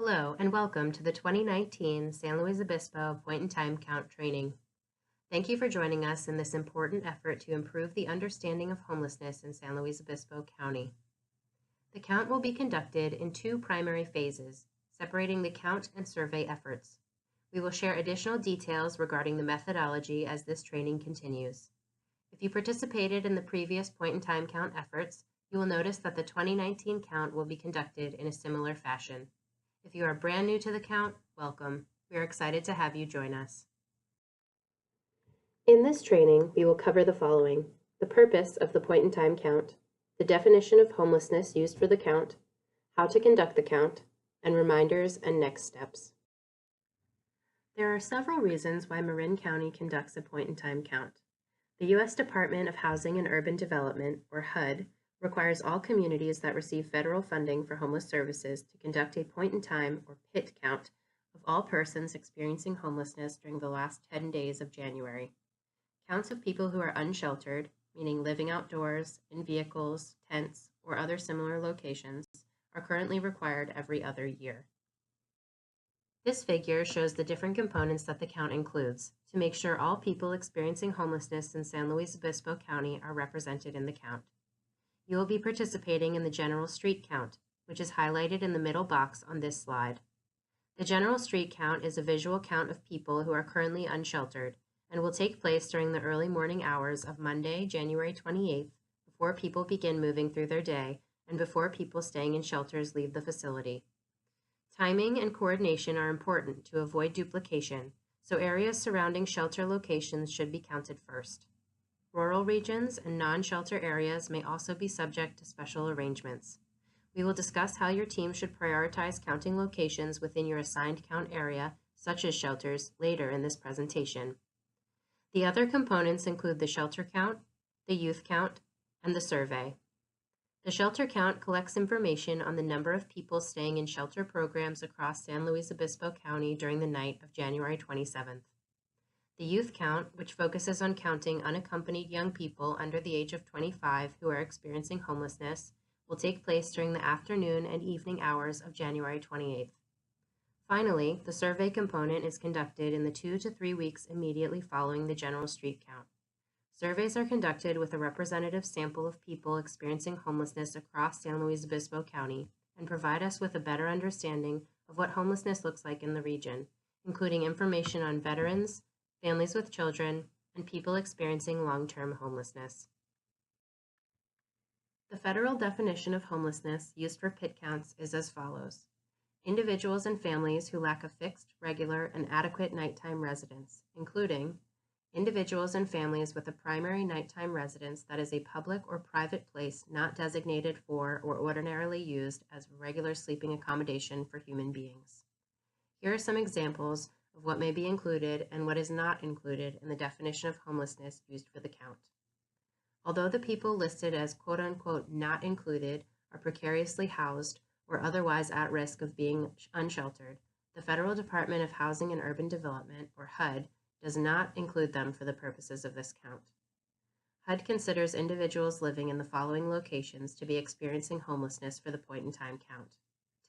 Hello and welcome to the 2019 San Luis Obispo Point-in-Time Count Training. Thank you for joining us in this important effort to improve the understanding of homelessness in San Luis Obispo County. The count will be conducted in two primary phases, separating the count and survey efforts. We will share additional details regarding the methodology as this training continues. If you participated in the previous point-in-time count efforts, you will notice that the 2019 count will be conducted in a similar fashion. If you are brand new to the count, welcome. We are excited to have you join us. In this training, we will cover the following: the purpose of the point-in-time count, the definition of homelessness used for the count, how to conduct the count, and reminders and next steps. There are several reasons why Marin County conducts a point-in-time count. The U.S. Department of Housing and Urban Development, or HUD, requires all communities that receive federal funding for homeless services to conduct a point-in-time, or PIT, count of all persons experiencing homelessness during the last 10 days of January. Counts of people who are unsheltered, meaning living outdoors, in vehicles, tents, or other similar locations, are currently required every other year. This figure shows the different components that the count includes to make sure all people experiencing homelessness in San Luis Obispo County are represented in the count. You will be participating in the general street count, which is highlighted in the middle box on this slide. The general street count is a visual count of people who are currently unsheltered and will take place during the early morning hours of Monday, January 28th, before people begin moving through their day and before people staying in shelters leave the facility. Timing and coordination are important to avoid duplication, so areas surrounding shelter locations should be counted first. Rural regions and non-shelter areas may also be subject to special arrangements. We will discuss how your team should prioritize counting locations within your assigned count area, such as shelters, later in this presentation. The other components include the shelter count, the youth count, and the survey. The shelter count collects information on the number of people staying in shelter programs across San Luis Obispo County during the night of January 27th. The youth count, which focuses on counting unaccompanied young people under the age of 25 who are experiencing homelessness, will take place during the afternoon and evening hours of January 28th. Finally, the survey component is conducted in the 2 to 3 weeks immediately following the general street count. Surveys are conducted with a representative sample of people experiencing homelessness across San Luis Obispo County and provide us with a better understanding of what homelessness looks like in the region, including information on veterans, families with children, and people experiencing long-term homelessness. The federal definition of homelessness used for PIT counts is as follows: individuals and families who lack a fixed, regular, and adequate nighttime residence, including individuals and families with a primary nighttime residence that is a public or private place not designated for or ordinarily used as regular sleeping accommodation for human beings. Here are some examples of what may be included and what is not included in the definition of homelessness used for the count. Although the people listed as quote-unquote not included are precariously housed or otherwise at risk of being unsheltered, the Federal Department of Housing and Urban Development, or HUD, does not include them for the purposes of this count. HUD considers individuals living in the following locations to be experiencing homelessness for the point-in-time count: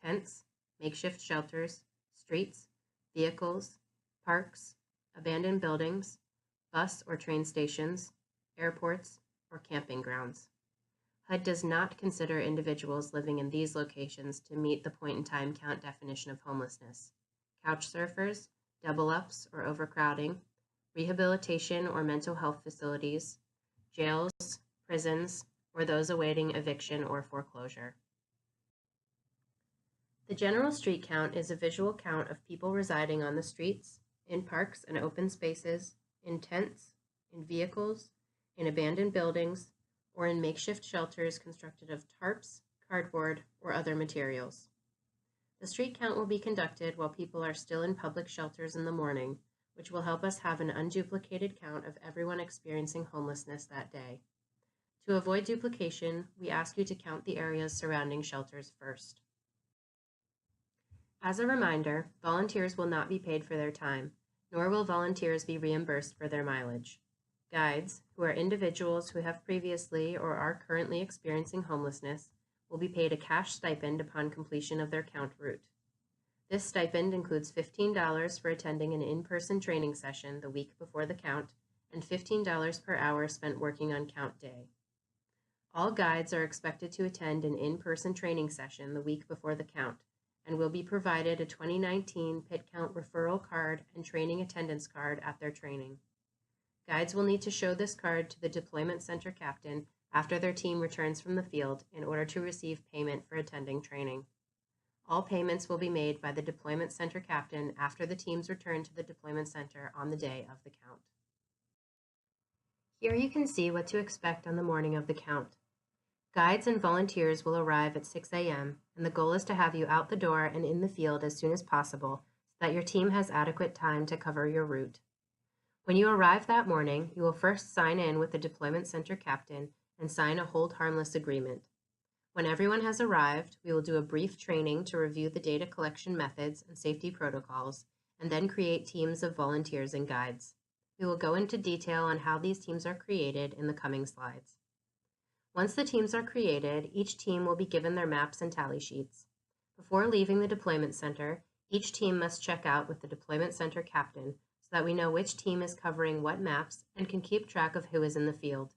tents, makeshift shelters, streets, vehicles, parks, abandoned buildings, bus or train stations, airports, or camping grounds. HUD does not consider individuals living in these locations to meet the point-in-time count definition of homelessness: couch surfers, double-ups or overcrowding, rehabilitation or mental health facilities, jails, prisons, or those awaiting eviction or foreclosure. The general street count is a visual count of people residing on the streets, in parks and open spaces, in tents, in vehicles, in abandoned buildings, or in makeshift shelters constructed of tarps, cardboard, or other materials. The street count will be conducted while people are still in public shelters in the morning, which will help us have an unduplicated count of everyone experiencing homelessness that day. To avoid duplication, we ask you to count the areas surrounding shelters first. As a reminder, volunteers will not be paid for their time, nor will volunteers be reimbursed for their mileage. Guides, who are individuals who have previously or are currently experiencing homelessness, will be paid a cash stipend upon completion of their count route. This stipend includes $15 for attending an in-person training session the week before the count and $15 per hour spent working on count day. All guides are expected to attend an in-person training session the week before the count and will be provided a 2019 Pit Count referral card and training attendance card at their training. Guides will need to show this card to the Deployment Center captain after their team returns from the field in order to receive payment for attending training. All payments will be made by the Deployment Center captain after the teams return to the Deployment Center on the day of the count. Here you can see what to expect on the morning of the count. Guides and volunteers will arrive at 6 a.m., and the goal is to have you out the door and in the field as soon as possible so that your team has adequate time to cover your route. When you arrive that morning, you will first sign in with the Deployment Center captain and sign a hold harmless agreement. When everyone has arrived, we will do a brief training to review the data collection methods and safety protocols, and then create teams of volunteers and guides. We will go into detail on how these teams are created in the coming slides. Once the teams are created, each team will be given their maps and tally sheets. Before leaving the Deployment Center, each team must check out with the Deployment Center captain so that we know which team is covering what maps and can keep track of who is in the field.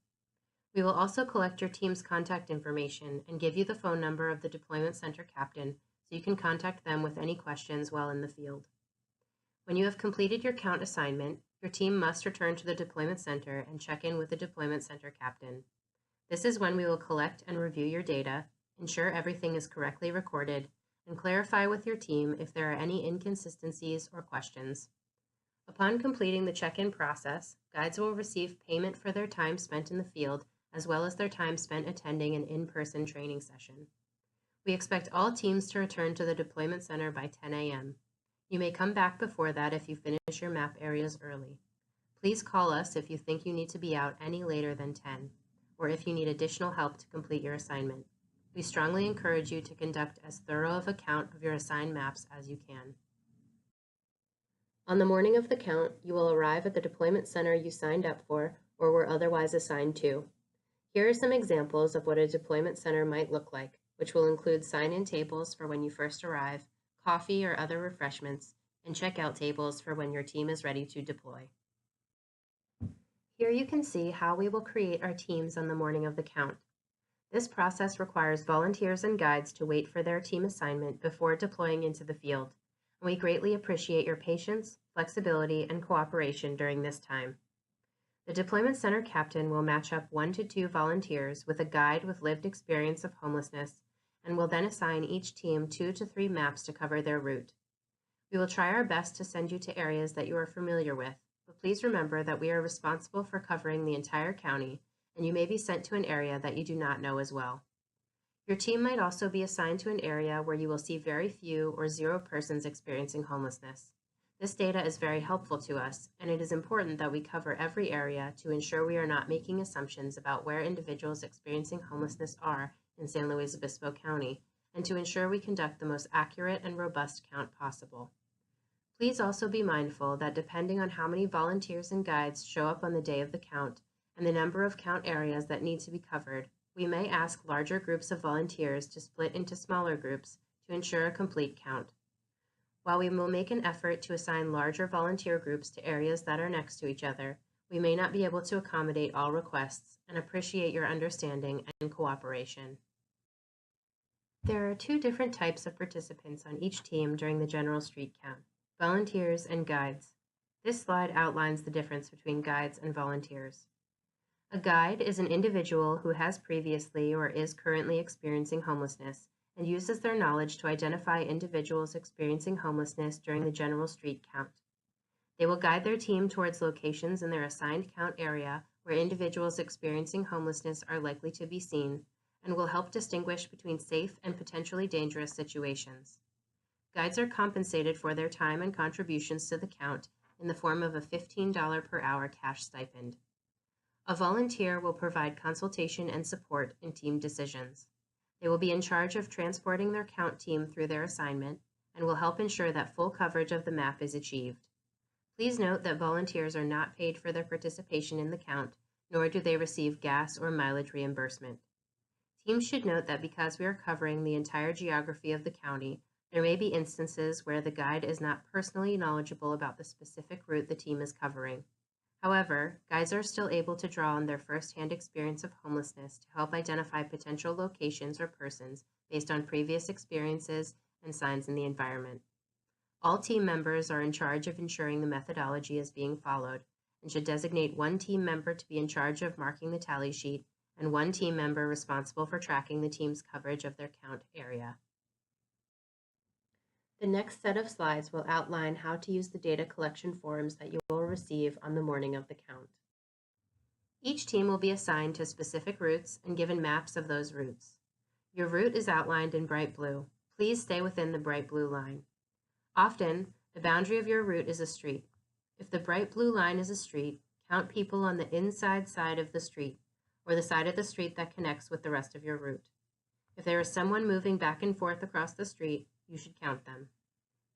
We will also collect your team's contact information and give you the phone number of the Deployment Center captain so you can contact them with any questions while in the field. When you have completed your count assignment, your team must return to the Deployment Center and check in with the Deployment Center captain. This is when we will collect and review your data, ensure everything is correctly recorded, and clarify with your team if there are any inconsistencies or questions. Upon completing the check-in process, guides will receive payment for their time spent in the field as well as their time spent attending an in-person training session. We expect all teams to return to the Deployment Center by 10 a.m. You may come back before that if you finish your map areas early. Please call us if you think you need to be out any later than 10, or if you need additional help to complete your assignment. We strongly encourage you to conduct as thorough of a count of your assigned maps as you can. On the morning of the count, you will arrive at the Deployment Center you signed up for or were otherwise assigned to. Here are some examples of what a Deployment Center might look like, which will include sign-in tables for when you first arrive, coffee or other refreshments, and checkout tables for when your team is ready to deploy. Here you can see how we will create our teams on the morning of the count. This process requires volunteers and guides to wait for their team assignment before deploying into the field, and we greatly appreciate your patience, flexibility, and cooperation during this time. The Deployment Center captain will match up 1 to 2 volunteers with a guide with lived experience of homelessness and will then assign each team 2 to 3 maps to cover their route. We will try our best to send you to areas that you are familiar with, but please remember that we are responsible for covering the entire county, and you may be sent to an area that you do not know as well. Your team might also be assigned to an area where you will see very few or 0 persons experiencing homelessness. This data is very helpful to us, and it is important that we cover every area to ensure we are not making assumptions about where individuals experiencing homelessness are in San Luis Obispo County, and to ensure we conduct the most accurate and robust count possible. Please also be mindful that depending on how many volunteers and guides show up on the day of the count and the number of count areas that need to be covered, we may ask larger groups of volunteers to split into smaller groups to ensure a complete count. While we will make an effort to assign larger volunteer groups to areas that are next to each other, we may not be able to accommodate all requests and appreciate your understanding and cooperation. There are 2 different types of participants on each team during the general street count: volunteers and guides. This slide outlines the difference between guides and volunteers. A guide is an individual who has previously or is currently experiencing homelessness and uses their knowledge to identify individuals experiencing homelessness during the general street count. They will guide their team towards locations in their assigned count area where individuals experiencing homelessness are likely to be seen and will help distinguish between safe and potentially dangerous situations. Guides are compensated for their time and contributions to the count in the form of a $15 per hour cash stipend. A volunteer will provide consultation and support in team decisions. They will be in charge of transporting their count team through their assignment and will help ensure that full coverage of the map is achieved. Please note that volunteers are not paid for their participation in the count, nor do they receive gas or mileage reimbursement. Teams should note that because we are covering the entire geography of the county, There may be instances where the guide is not personally knowledgeable about the specific route the team is covering. However, guides are still able to draw on their first-hand experience of homelessness to help identify potential locations or persons based on previous experiences and signs in the environment. All team members are in charge of ensuring the methodology is being followed and should designate one team member to be in charge of marking the tally sheet and one team member responsible for tracking the team's coverage of their count area. The next set of slides will outline how to use the data collection forms that you will receive on the morning of the count. Each team will be assigned to specific routes and given maps of those routes. Your route is outlined in bright blue. Please stay within the bright blue line. Often, the boundary of your route is a street. If the bright blue line is a street, count people on the inside side of the street, or the side of the street that connects with the rest of your route. If there is someone moving back and forth across the street, you should count them.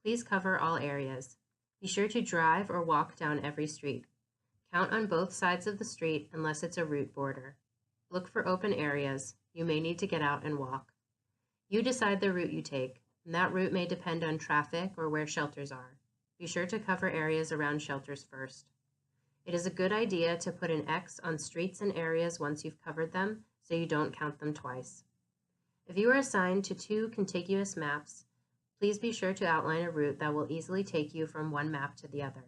Please cover all areas. Be sure to drive or walk down every street. Count on both sides of the street unless it's a route border. Look for open areas. You may need to get out and walk. You decide the route you take, and that route may depend on traffic or where shelters are. Be sure to cover areas around shelters first. It is a good idea to put an X on streets and areas once you've covered them so you don't count them twice. If you are assigned to 2 contiguous maps, please be sure to outline a route that will easily take you from one map to the other.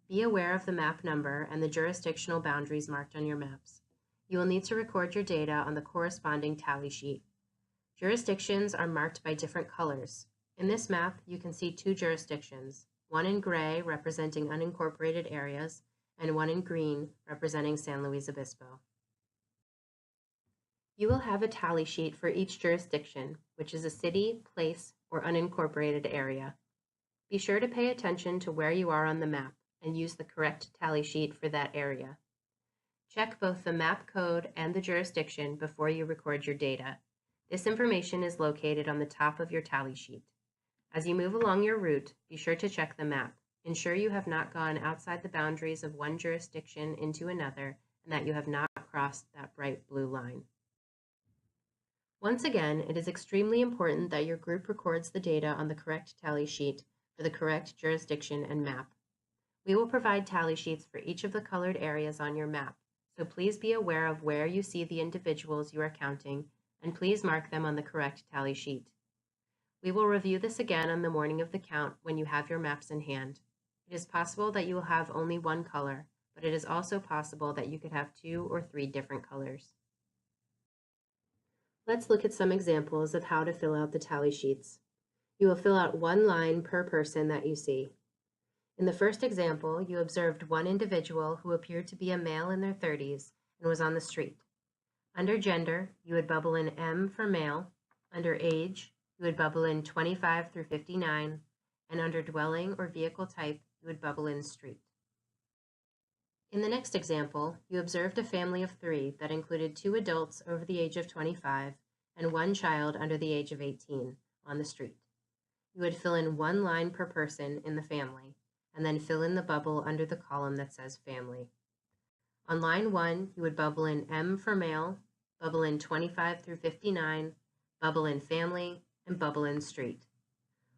Be aware of the map number and the jurisdictional boundaries marked on your maps. You will need to record your data on the corresponding tally sheet. Jurisdictions are marked by different colors. In this map, you can see 2 jurisdictions, one in gray representing unincorporated areas, and one in green representing San Luis Obispo. You will have a tally sheet for each jurisdiction, which is a city, place, or unincorporated area. Be sure to pay attention to where you are on the map and use the correct tally sheet for that area. Check both the map code and the jurisdiction before you record your data. This information is located on the top of your tally sheet. As you move along your route, be sure to check the map. Ensure you have not gone outside the boundaries of one jurisdiction into another and that you have not crossed that bright blue line. Once again, it is extremely important that your group records the data on the correct tally sheet for the correct jurisdiction and map. We will provide tally sheets for each of the colored areas on your map, so please be aware of where you see the individuals you are counting, and please mark them on the correct tally sheet. We will review this again on the morning of the count when you have your maps in hand. It is possible that you will have only one color, but it is also possible that you could have 2 or 3 different colors. Let's look at some examples of how to fill out the tally sheets. You will fill out one line per person that you see. In the first example, you observed one individual who appeared to be a male in their 30s and was on the street. Under gender, you would bubble in M for male. Under age, you would bubble in 25 through 59. And under dwelling or vehicle type, you would bubble in street. In the next example, you observed a family of 3 that included 2 adults over the age of 25 and 1 child under the age of 18 on the street. You would fill in one line per person in the family, and then fill in the bubble under the column that says family. On line 1, you would bubble in M for male, bubble in 25 through 59, bubble in family, and bubble in street.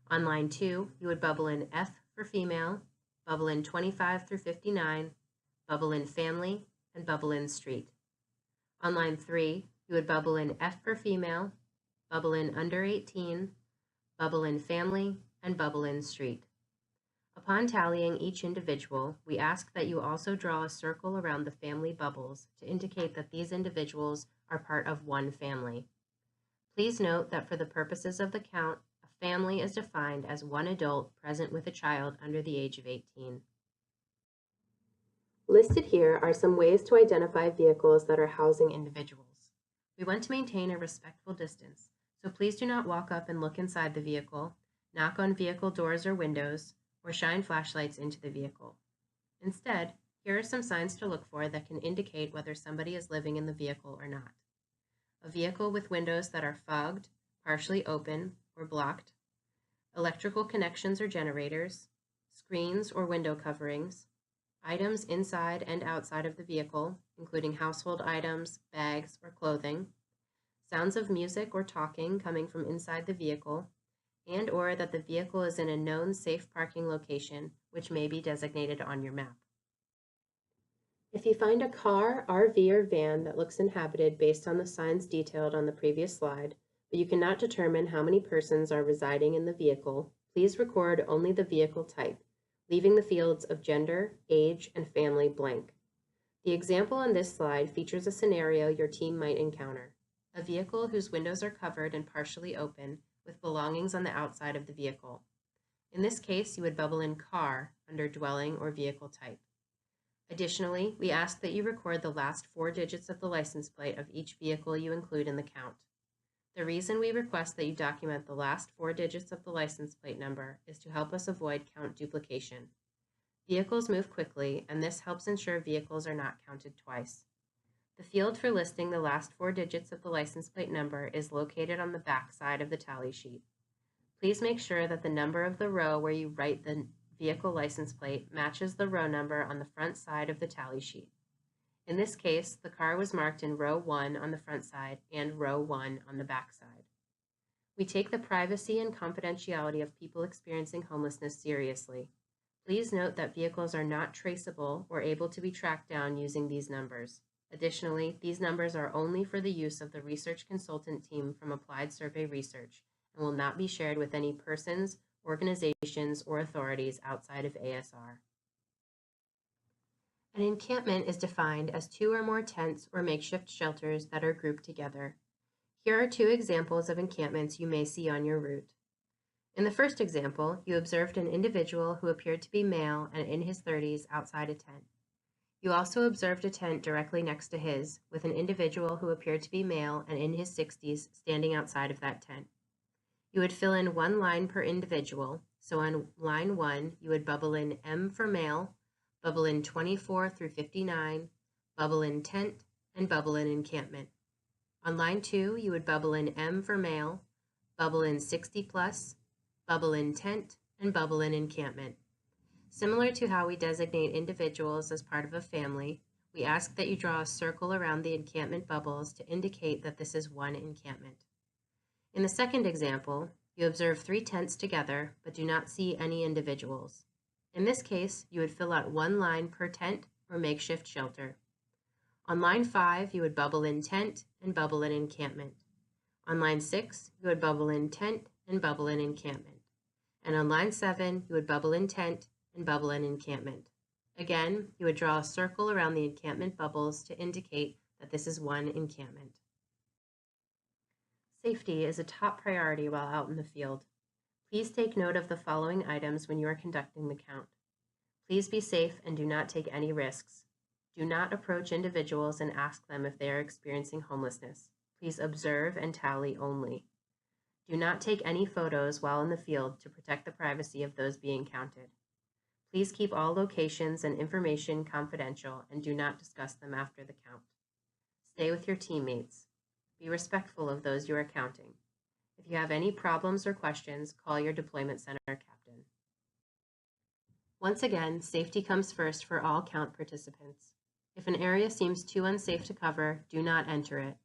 On line 2, you would bubble in F for female, bubble in 25 through 59, bubble in family, and bubble in street. On line 3, you would bubble in F for female, bubble in under 18, bubble in family, and bubble in street. Upon tallying each individual, we ask that you also draw a circle around the family bubbles to indicate that these individuals are part of one family. Please note that for the purposes of the count, a family is defined as one adult present with a child under the age of 18. Listed here are some ways to identify vehicles that are housing individuals. We want to maintain a respectful distance, so please do not walk up and look inside the vehicle, knock on vehicle doors or windows, or shine flashlights into the vehicle. Instead, here are some signs to look for that can indicate whether somebody is living in the vehicle or not. A vehicle with windows that are fogged, partially open, or blocked, electrical connections or generators, screens or window coverings, items inside and outside of the vehicle, including household items, bags, or clothing, sounds of music or talking coming from inside the vehicle, and/or that the vehicle is in a known safe parking location, which may be designated on your map. If you find a car, RV, or van that looks inhabited based on the signs detailed on the previous slide, but you cannot determine how many persons are residing in the vehicle, please record only the vehicle type, leaving the fields of gender, age, and family blank. The example on this slide features a scenario your team might encounter: a vehicle whose windows are covered and partially open, with belongings on the outside of the vehicle. In this case, you would bubble in car under dwelling or vehicle type. Additionally, we ask that you record the last 4 digits of the license plate of each vehicle you include in the count. The reason we request that you document the last 4 digits of the license plate number is to help us avoid count duplication. Vehicles move quickly, and this helps ensure vehicles are not counted twice. The field for listing the last 4 digits of the license plate number is located on the back side of the tally sheet. Please make sure that the number of the row where you write the vehicle license plate matches the row number on the front side of the tally sheet. In this case, the car was marked in row 1 on the front side and row 1 on the back side. We take the privacy and confidentiality of people experiencing homelessness seriously. Please note that vehicles are not traceable or able to be tracked down using these numbers. Additionally, these numbers are only for the use of the research consultant team from Applied Survey Research and will not be shared with any persons, organizations, or authorities outside of ASR. An encampment is defined as 2 or more tents or makeshift shelters that are grouped together. Here are 2 examples of encampments you may see on your route. In the first example, you observed an individual who appeared to be male and in his 30s outside a tent. You also observed a tent directly next to his, with an individual who appeared to be male and in his 60s standing outside of that tent. You would fill in 1 line per individual, so on line 1, you would bubble in M for male, bubble in 24 through 59, bubble in tent, and bubble in encampment. On line 2, you would bubble in M for male, bubble in 60 plus, bubble in tent, and bubble in encampment. Similar to how we designate individuals as part of a family, we ask that you draw a circle around the encampment bubbles to indicate that this is one encampment. In the second example, you observe 3 tents together but do not see any individuals. In this case, you would fill out 1 line per tent or makeshift shelter. On line 5, you would bubble in tent and bubble in encampment. On line 6, you would bubble in tent and bubble in encampment. And on line 7, you would bubble in tent and bubble in encampment. Again, you would draw a circle around the encampment bubbles to indicate that this is one encampment. Safety is a top priority while out in the field. Please take note of the following items when you are conducting the count. Please be safe and do not take any risks. Do not approach individuals and ask them if they are experiencing homelessness. Please observe and tally only. Do not take any photos while in the field to protect the privacy of those being counted. Please keep all locations and information confidential and do not discuss them after the count. Stay with your teammates. Be respectful of those you are counting. If you have any problems or questions, call your deployment center captain. Once again, safety comes first for all count participants. If an area seems too unsafe to cover, do not enter it.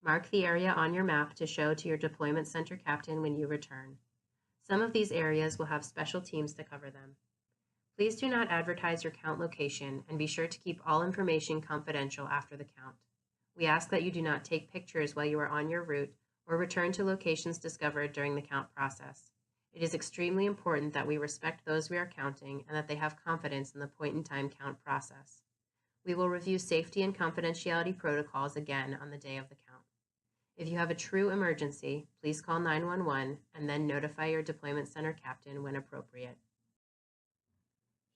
Mark the area on your map to show to your deployment center captain when you return. Some of these areas will have special teams to cover them. Please do not advertise your count location and be sure to keep all information confidential after the count. We ask that you do not take pictures while you are on your route or return to locations discovered during the count process. It is extremely important that we respect those we are counting and that they have confidence in the point-in-time count process. We will review safety and confidentiality protocols again on the day of the count. If you have a true emergency, please call 911 and then notify your deployment center captain when appropriate.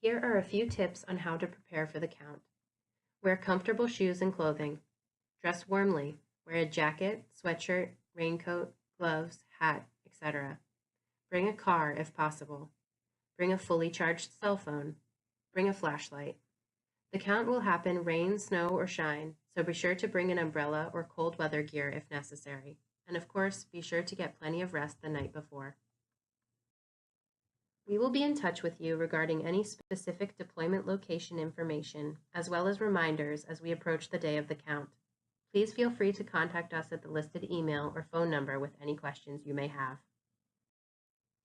Here are a few tips on how to prepare for the count. Wear comfortable shoes and clothing. Dress warmly. Wear a jacket, sweatshirt, raincoat, gloves, hat, etc. Bring a car if possible. Bring a fully charged cell phone. Bring a flashlight. The count will happen rain, snow, or shine, so be sure to bring an umbrella or cold weather gear if necessary. And of course, be sure to get plenty of rest the night before. We will be in touch with you regarding any specific deployment location information, as well as reminders as we approach the day of the count. Please feel free to contact us at the listed email or phone number with any questions you may have.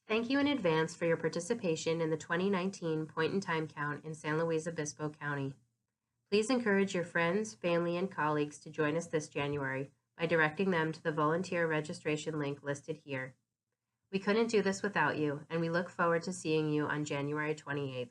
Thank you in advance for your participation in the 2019 point-in-time count in San Luis Obispo County. Please encourage your friends, family, and colleagues to join us this January by directing them to the volunteer registration link listed here. We couldn't do this without you, and we look forward to seeing you on January 28th.